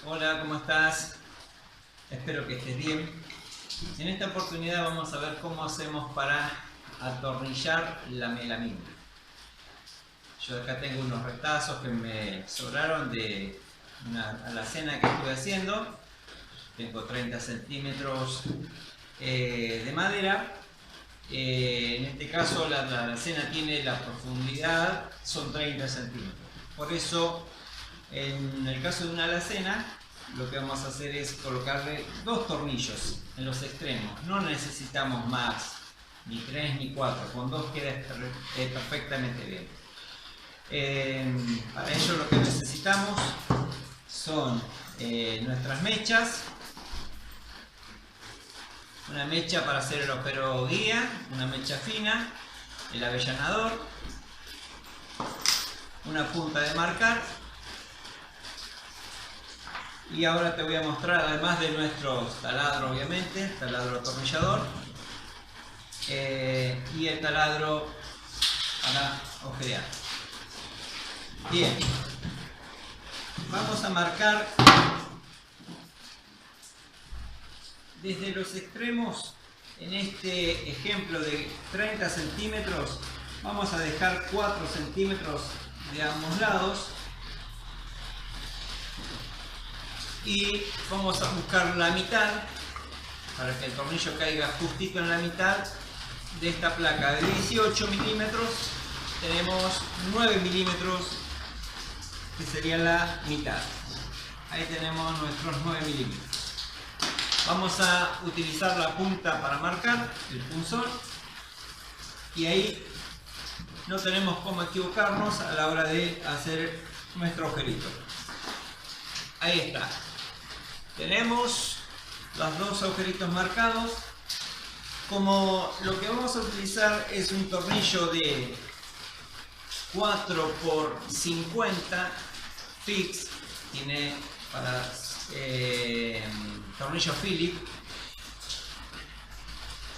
Hola, ¿cómo estás? Espero que estés bien. En esta oportunidad vamos a ver cómo hacemos para atornillar la melamina. Yo acá tengo unos retazos que me sobraron de una alacena que estuve haciendo. Tengo 30 centímetros de madera. En este caso la alacena tiene la profundidad, son 30 centímetros. Por eso, en el caso de una alacena, lo que vamos a hacer es colocarle 2 tornillos en los extremos. No necesitamos más, ni 3 ni 4, con 2 queda perfectamente bien. Para ello lo que necesitamos son nuestras mechas, una mecha para hacer el agujero guía, una mecha fina, el avellanador, una punta de marcar. Y ahora te voy a mostrar, además de nuestro taladro, obviamente, taladro atornillador, y el taladro para agujerear. Bien, vamos a marcar desde los extremos. En este ejemplo de 30 centímetros, vamos a dejar 4 centímetros de ambos lados. Y vamos a buscar la mitad, para que el tornillo caiga justito en la mitad de esta placa de 18 milímetros. Tenemos 9 milímetros, que sería la mitad. Ahí tenemos nuestros 9 milímetros. Vamos a utilizar la punta para marcar, el punzón. Y ahí no tenemos cómo equivocarnos a la hora de hacer nuestro agujerito. Ahí está. Tenemos los 2 agujeritos marcados. Como lo que vamos a utilizar es un tornillo de 4 por 50 fix, tiene para tornillo Phillips.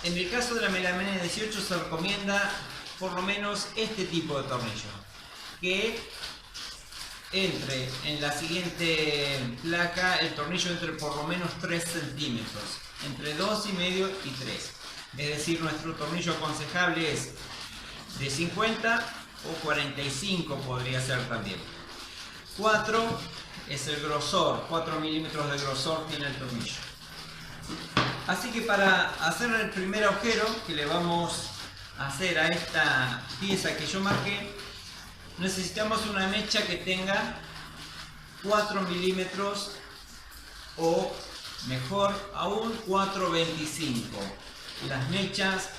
En el caso de la melamina 18 se recomienda por lo menos este tipo de tornillo, que entre en la siguiente placa el tornillo entre por lo menos 3 centímetros, entre 2,5 y 3. Es decir, nuestro tornillo aconsejable es de 50 o 45, podría ser también. 4 es el grosor, 4 milímetros de grosor tiene el tornillo. Así que para hacer el primer agujero que le vamos a hacer a esta pieza que yo marqué, necesitamos una mecha que tenga 4 milímetros o mejor aún 4,25. Las mechas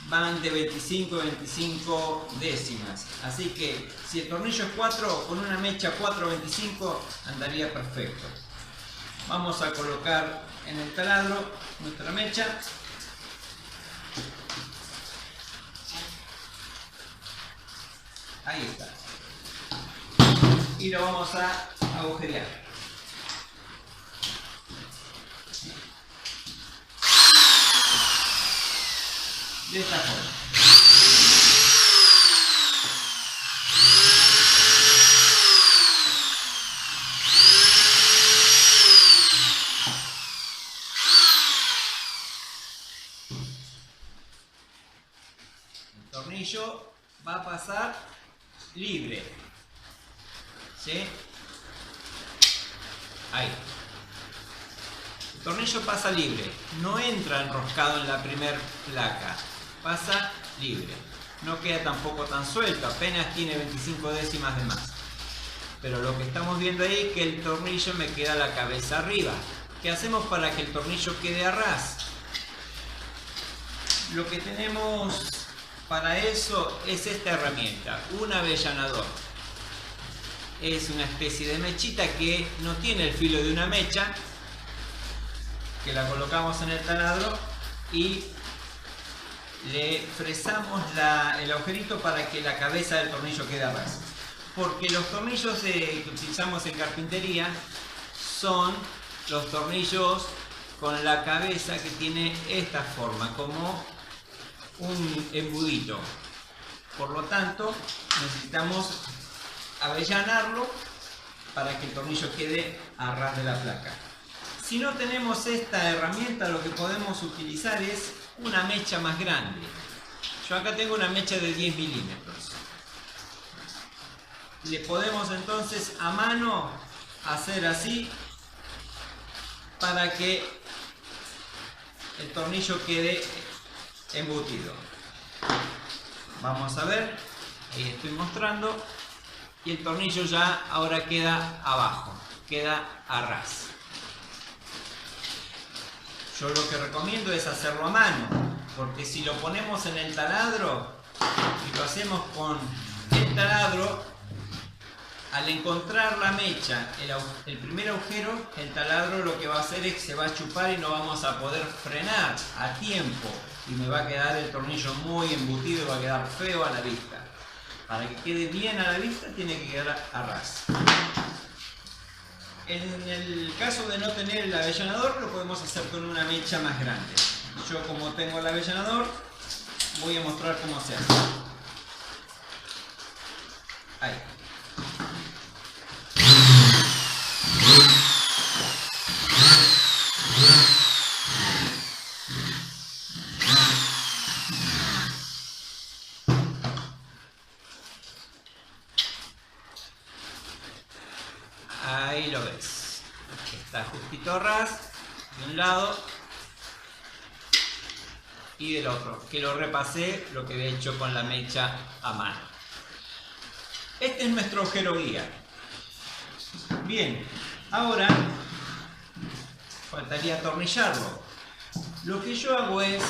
van de 25 a 25 décimas. Así que si el tornillo es 4, con una mecha 4,25 andaría perfecto. Vamos a colocar en el taladro nuestra mecha. Ahí está. Y lo vamos a agujerear. De esta forma. El tornillo va a pasar libre, ¿sí? Ahí. El tornillo pasa libre, no entra enroscado en la primera placa, pasa libre. No queda tampoco tan suelto, apenas tiene 25 décimas de más. Pero lo que estamos viendo ahí es que el tornillo me queda la cabeza arriba. ¿Qué hacemos para que el tornillo quede a ras? Lo que tenemos para eso es esta herramienta, un avellanador. Es una especie de mechita que no tiene el filo de una mecha, que la colocamos en el taladro y le fresamos el agujerito para que la cabeza del tornillo quede a ras. Porque los tornillos que utilizamos en carpintería son los tornillos con la cabeza que tiene esta forma, como un embudito. Por lo tanto, necesitamos avellanarlo para que el tornillo quede a ras de la placa. Si no tenemos esta herramienta, lo que podemos utilizar es una mecha más grande. Yo acá tengo una mecha de 10 milímetros. Le podemos entonces a mano hacer así para que el tornillo quede embutido. Vamos a ver, ahí estoy mostrando, y el tornillo ya ahora queda abajo, queda a ras. Yo lo que recomiendo es hacerlo a mano, porque si lo ponemos en el taladro y lo hacemos con el taladro, al encontrar la mecha, el primer agujero, el taladro lo que va a hacer es que se va a chupar y no vamos a poder frenar a tiempo y me va a quedar el tornillo muy embutido y va a quedar feo a la vista. Para que quede bien a la vista tiene que quedar a ras. En el caso de no tener el avellanador, lo podemos hacer con una mecha más grande. Yo, como tengo el avellanador, voy a mostrar cómo se hace. Ahí. Ahí lo ves. Está justito a ras de un lado y del otro, que lo repasé lo que había hecho con la mecha a mano. Este es nuestro agujero guía. Bien, ahora faltaría atornillarlo. Lo que yo hago es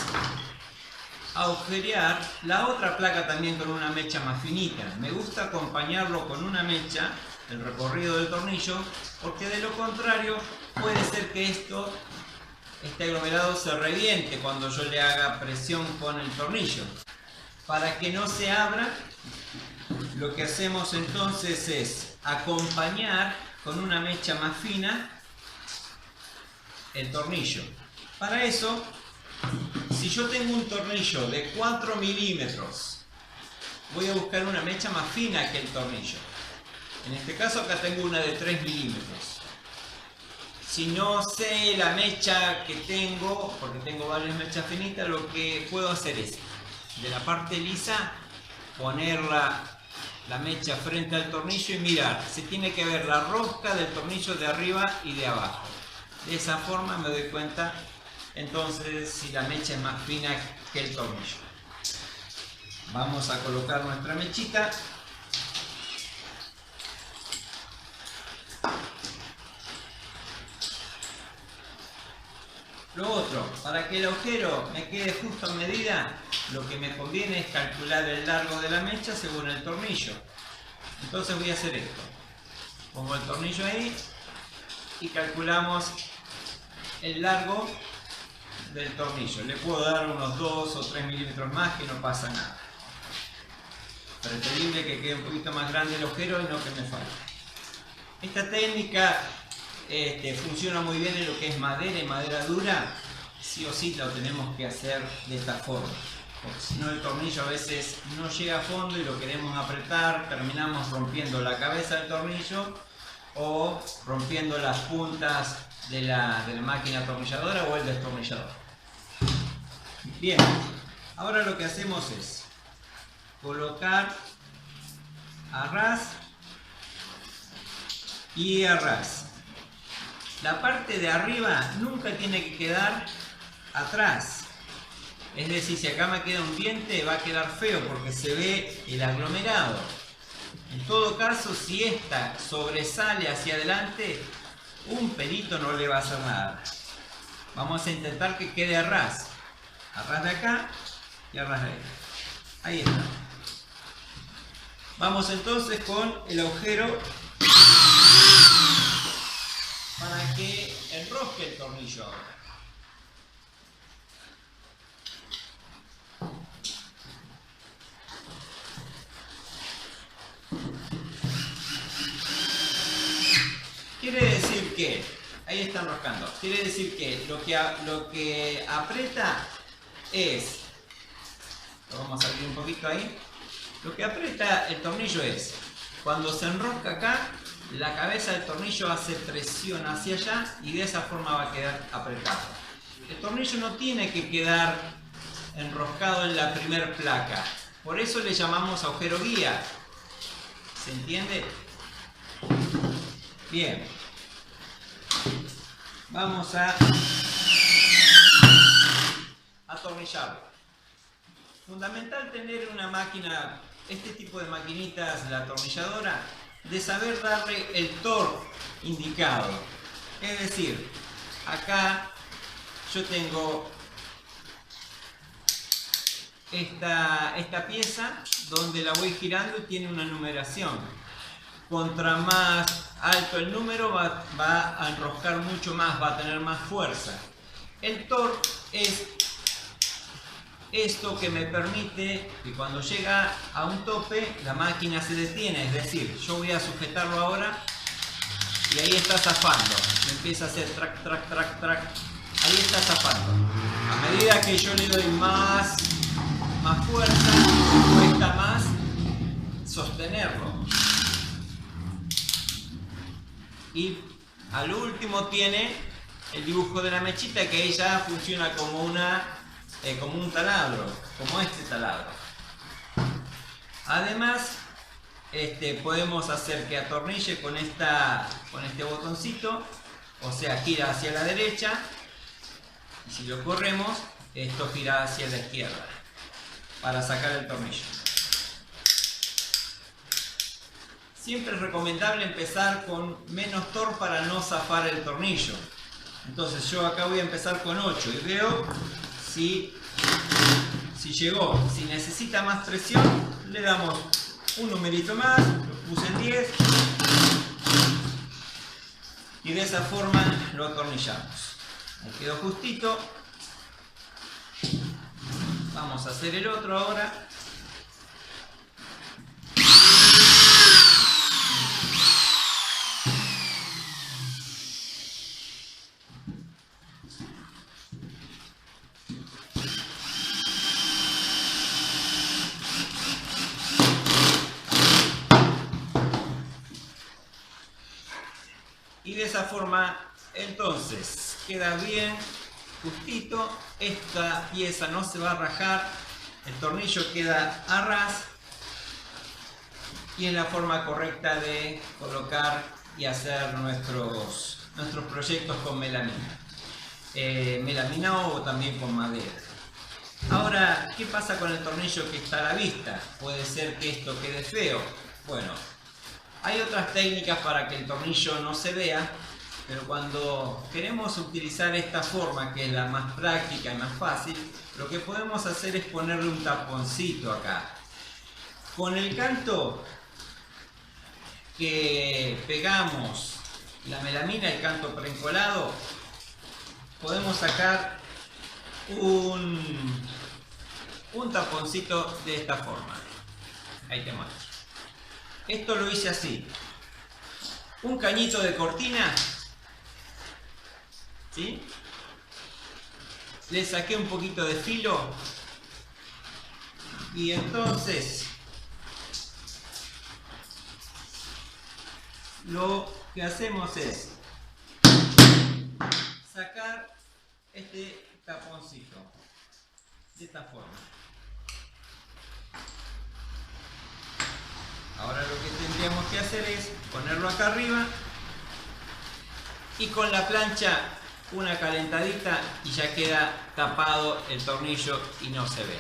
agujerear la otra placa también con una mecha más finita. Me gusta acompañarlo con una mecha, el recorrido del tornillo, porque de lo contrario puede ser que este aglomerado se reviente cuando yo le haga presión con el tornillo. Para que no se abra, lo que hacemos entonces es acompañar con una mecha más fina el tornillo. Para eso, si yo tengo un tornillo de 4 milímetros, voy a buscar una mecha más fina que el tornillo. En este caso acá tengo una de 3 milímetros. Si no sé la mecha que tengo, porque tengo varias mechas finitas, lo que puedo hacer es, de la parte lisa, poner la mecha frente al tornillo y mirar. Se tiene que ver la rosca del tornillo de arriba y de abajo. De esa forma me doy cuenta entonces si la mecha es más fina que el tornillo. Vamos a colocar nuestra mechita. Lo otro, para que el agujero me quede justo a medida, lo que me conviene es calcular el largo de la mecha según el tornillo. Entonces voy a hacer esto. Pongo el tornillo ahí y calculamos el largo del tornillo. Le puedo dar unos 2 o 3 milímetros más, que no pasa nada. Preferible que quede un poquito más grande el agujero y no que me falte. Esta técnica funciona muy bien en lo que es madera y madera dura. Sí o sí lo tenemos que hacer de esta forma, porque si no el tornillo a veces no llega a fondo y lo queremos apretar, terminamos rompiendo la cabeza del tornillo o rompiendo las puntas de la máquina atornilladora o el destornillador. Bien, ahora lo que hacemos es colocar a ras y a ras. La parte de arriba nunca tiene que quedar atrás. Es decir, si acá me queda un diente va a quedar feo porque se ve el aglomerado. En todo caso, si esta sobresale hacia adelante, un pelito no le va a hacer nada. Vamos a intentar que quede a ras de acá y a ras de ahí. Ahí está. Vamos entonces con el agujero para que enrosque el tornillo ahora. Quiere decir que, ahí está enroscando, quiere decir que lo que aprieta es, lo vamos a abrir un poquito ahí, lo que aprieta el tornillo es, cuando se enrosca acá, la cabeza del tornillo hace presión hacia allá y de esa forma va a quedar apretado. El tornillo no tiene que quedar enroscado en la primera placa, por eso le llamamos agujero guía. ¿Se entiende? Bien. Vamos a atornillarlo. Fundamental tener una máquina, este tipo de maquinitas, la atornilladora, de saber darle el torque indicado. Es decir, acá yo tengo esta pieza donde la voy girando y tiene una numeración. Contra más alto el número va a enroscar mucho más, va a tener más fuerza. El torque es esto que me permite que cuando llega a un tope la máquina se detiene, es decir, yo voy a sujetarlo ahora y ahí está zafando, empieza a hacer track, track, track, track, ahí está zafando. A medida que yo le doy más fuerza, cuesta más sostenerlo. Y al último tiene el dibujo de la mechita, que ahí ya funciona como un taladro, como este taladro. Además, podemos hacer que atornille con este botoncito, o sea, gira hacia la derecha, y si lo corremos, esto gira hacia la izquierda, para sacar el tornillo. Siempre es recomendable empezar con menos torque para no zafar el tornillo. Entonces yo acá voy a empezar con 8 y veo si llegó. Si necesita más presión, le damos un numerito más, lo puse en 10 y de esa forma lo atornillamos. Ahí quedó justito. Vamos a hacer el otro ahora. Y de esa forma entonces queda bien justito, esta pieza no se va a rajar, el tornillo queda a ras y es la forma correcta de colocar y hacer nuestros proyectos con melamina. Melamina o también con madera. Ahora, ¿qué pasa con el tornillo que está a la vista? Puede ser que esto quede feo. Bueno, hay otras técnicas para que el tornillo no se vea, pero cuando queremos utilizar esta forma, que es la más práctica y más fácil, lo que podemos hacer es ponerle un taponcito acá. Con el canto que pegamos la melamina, el canto preencolado, podemos sacar un taponcito de esta forma. Ahí te muestro. Esto lo hice así. Un cañito de cortina, ¿sí? Le saqué un poquito de filo y entonces lo que hacemos es sacar este taponcito de esta forma. Ahora lo que tendríamos que hacer es ponerlo acá arriba y con la plancha una calentadita y ya queda tapado el tornillo y no se ve.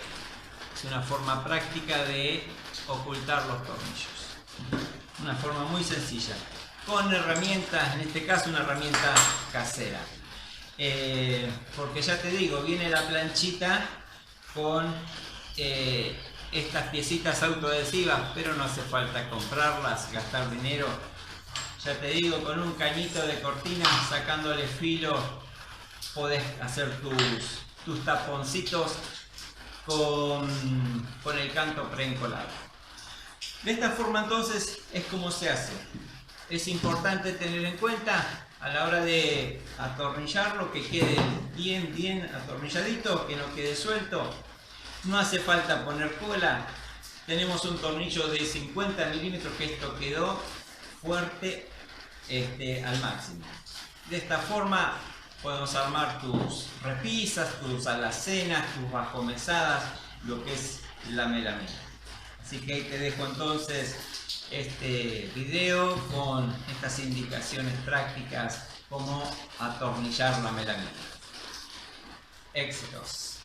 Es una forma práctica de ocultar los tornillos. Una forma muy sencilla. Con herramientas, en este caso una herramienta casera. Porque ya te digo, viene la planchita con estas piecitas autoadhesivas, pero no hace falta comprarlas, gastar dinero. Ya te digo, con un cañito de cortina, sacándole filo, podés hacer tus taponcitos con el canto preencolado. De esta forma entonces es como se hace. Es importante tener en cuenta a la hora de atornillarlo que quede bien atornilladito, que no quede suelto. No hace falta poner cola. Tenemos un tornillo de 50 milímetros que esto quedó fuerte al máximo. De esta forma podemos armar tus repisas, tus alacenas, tus bajomesadas, lo que es la melamina. Así que ahí te dejo entonces este video con estas indicaciones prácticas cómo atornillar la melamina. Éxitos.